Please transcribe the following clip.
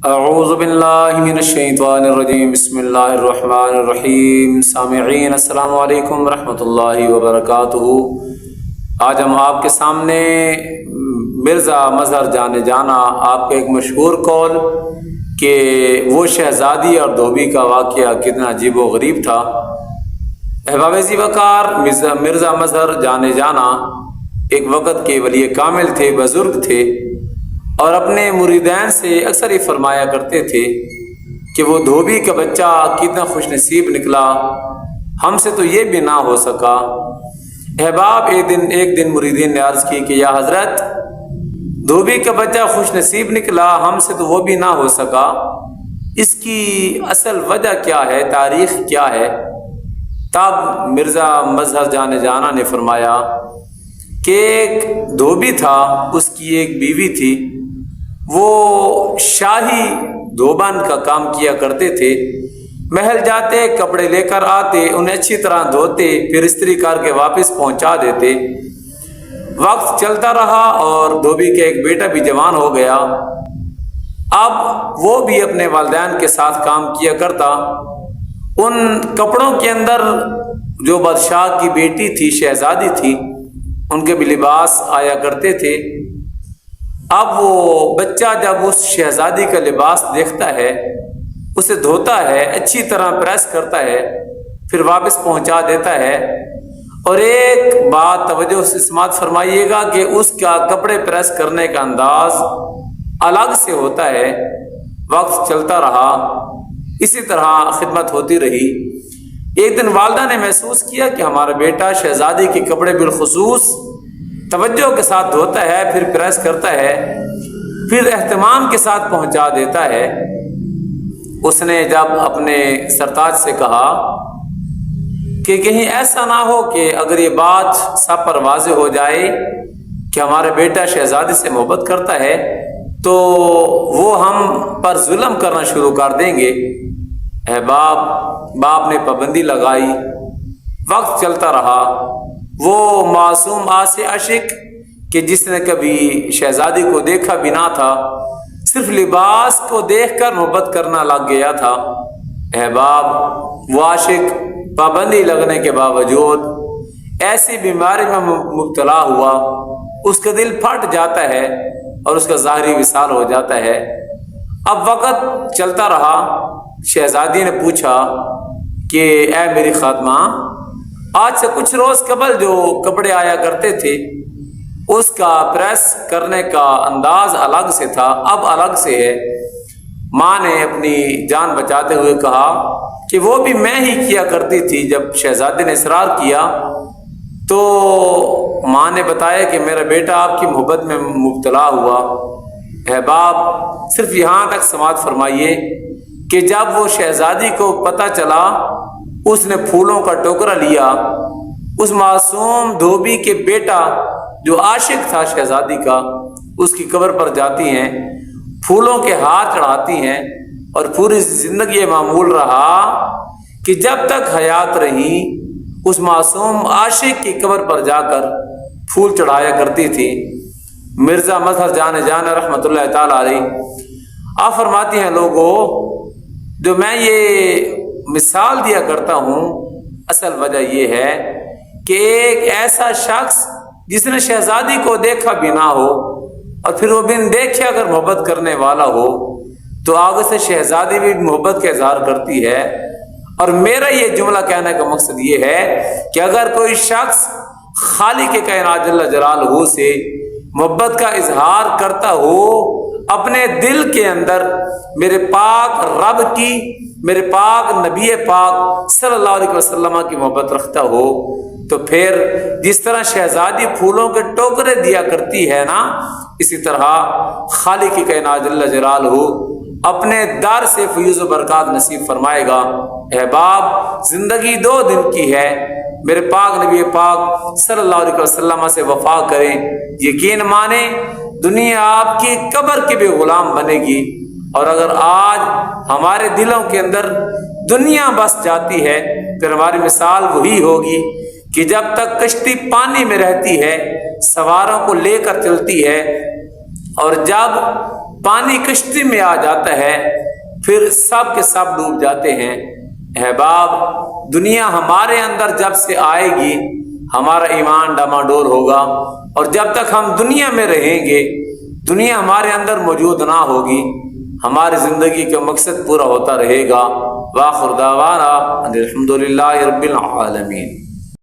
اعوذ باللہ من الشیطان الرجیم بسم اللہ الرحمن الرحیم۔ سامعین السلام علیکم ورحمۃ اللہ وبرکاتہ۔ آج ہم آپ کے سامنے مرزا مظہر جان جانا آپ کا ایک مشہور قول کہ وہ شہزادی اور دھوبی کا واقعہ کتنا عجیب و غریب تھا۔ احباب ذی وقار، مرزا مظہر جان جانا ایک وقت کے ولی کامل تھے، بزرگ تھے، اور اپنے مریدین سے اکثر یہ فرمایا کرتے تھے کہ وہ دھوبی کا بچہ کتنا خوش نصیب نکلا، ہم سے تو یہ بھی نہ ہو سکا۔ احباب، ایک دن مریدین نے عرض کی کہ یا حضرت، دھوبی کا بچہ خوش نصیب نکلا، ہم سے تو وہ بھی نہ ہو سکا، اس کی اصل وجہ کیا ہے، تاریخ کیا ہے؟ تب مرزا مظہر جان جانا نے فرمایا کہ ایک دھوبی تھا، اس کی ایک بیوی تھی، وہ شاہی دھوبن کا کام کیا کرتے تھے۔ محل جاتے، کپڑے لے کر آتے، انہیں اچھی طرح دھوتے، پھر استری کر کے واپس پہنچا دیتے۔ وقت چلتا رہا اور دھوبی کا ایک بیٹا بھی جوان ہو گیا۔ اب وہ بھی اپنے والدین کے ساتھ کام کیا کرتا۔ ان کپڑوں کے اندر جو بادشاہ کی بیٹی تھی، شہزادی تھی، ان کے بھی لباس آیا کرتے تھے۔ اب وہ بچہ جب اس شہزادی کا لباس دیکھتا ہے، اسے دھوتا ہے، اچھی طرح پریس کرتا ہے، پھر واپس پہنچا دیتا ہے۔ اور ایک بات توجہ سے سماعت فرمائیے گا کہ اس کا کپڑے پریس کرنے کا انداز الگ سے ہوتا ہے۔ وقت چلتا رہا، اسی طرح خدمت ہوتی رہی۔ ایک دن والدہ نے محسوس کیا کہ ہمارا بیٹا شہزادی کے کپڑے بالخصوص توجہ کے ساتھ دھوتا ہے، پھر پریس کرتا ہے، پھر اہتمام کے ساتھ پہنچا دیتا ہے۔ اس نے جب اپنے سرتاج سے کہا کہ کہیں ایسا نہ ہو کہ اگر یہ بات سب پر واضح ہو جائے کہ ہمارا بیٹا شہزادی سے محبت کرتا ہے تو وہ ہم پر ظلم کرنا شروع کر دیں گے۔ باپ نے پابندی لگائی۔ وقت چلتا رہا۔ وہ معصوم آسے عاشق کہ جس نے کبھی شہزادی کو دیکھا بھی نہ تھا، صرف لباس کو دیکھ کر محبت کرنا لگ گیا تھا۔ احباب، وہ عاشق پابندی لگنے کے باوجود ایسی بیماری میں مبتلا ہوا، اس کا دل پھٹ جاتا ہے اور اس کا ظاہری وصال ہو جاتا ہے۔ اب وقت چلتا رہا۔ شہزادی نے پوچھا کہ اے میری خادمہ، آج سے کچھ روز قبل جو کپڑے آیا کرتے تھے اس کا پریس کرنے کا انداز الگ سے تھا، اب الگ سے ہے۔ ماں نے اپنی جان بچاتے ہوئے کہا کہ وہ بھی میں ہی کیا کرتی تھی۔ جب شہزادی نے اصرار کیا تو ماں نے بتایا کہ میرا بیٹا آپ کی محبت میں مبتلا ہوا۔ احباب، صرف یہاں تک سماعت فرمائیے کہ جب وہ شہزادی کو پتہ چلا، اس نے پھولوں کا ٹوکرا لیا، اس معصوم دھوبی کے بیٹا جو عاشق تھا شہزادی کا، اس کی قبر پر جاتی ہیں، پھولوں کے ہاتھ چڑھاتی ہیں، اور پوری زندگی یہ معمول رہا کہ جب تک حیات رہی اس معصوم عاشق کی قبر پر جا کر پھول چڑھایا کرتی تھی۔ مرزا مظہر جان رحمۃ اللہ تعالی علیہ آپ فرماتی ہیں، لوگوں، جو میں یہ مثال دیا کرتا ہوں، اصل وجہ یہ ہے کہ ایک ایسا شخص جس نے شہزادی کو دیکھا بھی نہ ہو اور پھر وہ بن دیکھے اگر محبت کرنے والا ہو تو آگے سے شہزادی بھی محبت کا اظہار کرتی ہے۔ اور میرا یہ جملہ کہنے کا مقصد یہ ہے کہ اگر کوئی شخص خالق کائنات جل جلالہ سے محبت کا اظہار کرتا ہو، اپنے دل کے اندر میرے پاک رب کی، میرے پاک نبی پاک صلی اللہ علیہ وسلم کی محبت رکھتا ہو، تو پھر جس طرح شہزادی پھولوں کے ٹوکرے دیا کرتی ہے نا، اسی طرح خالق کائنات جل جلالہ اپنے در سے فیض و برکات نصیب فرمائے گا۔ احباب، زندگی 2 دن کی ہے، میرے پاک نبی پاک صلی اللہ علیہ وسلم سے وفا کریں، یقین مانیں دنیا آپ کی قبر کے بھی غلام بنے گی۔ اور اگر آج ہمارے دلوں کے اندر دنیا بس جاتی ہے، پھر ہماری مثال وہی ہوگی کہ جب تک کشتی پانی میں رہتی ہے، سواروں کو لے کر چلتی ہے، اور جب پانی کشتی میں آ جاتا ہے پھر سب کے سب ڈوب جاتے ہیں۔ احباب، دنیا ہمارے اندر جب سے آئے گی ہمارا ایمان ڈماڈول ہوگا، اور جب تک ہم دنیا میں رہیں گے دنیا ہمارے اندر موجود نہ ہوگی، ہماری زندگی کا مقصد پورا ہوتا رہے گا۔ وآخر دعوانا الحمدللہ رب العالمین۔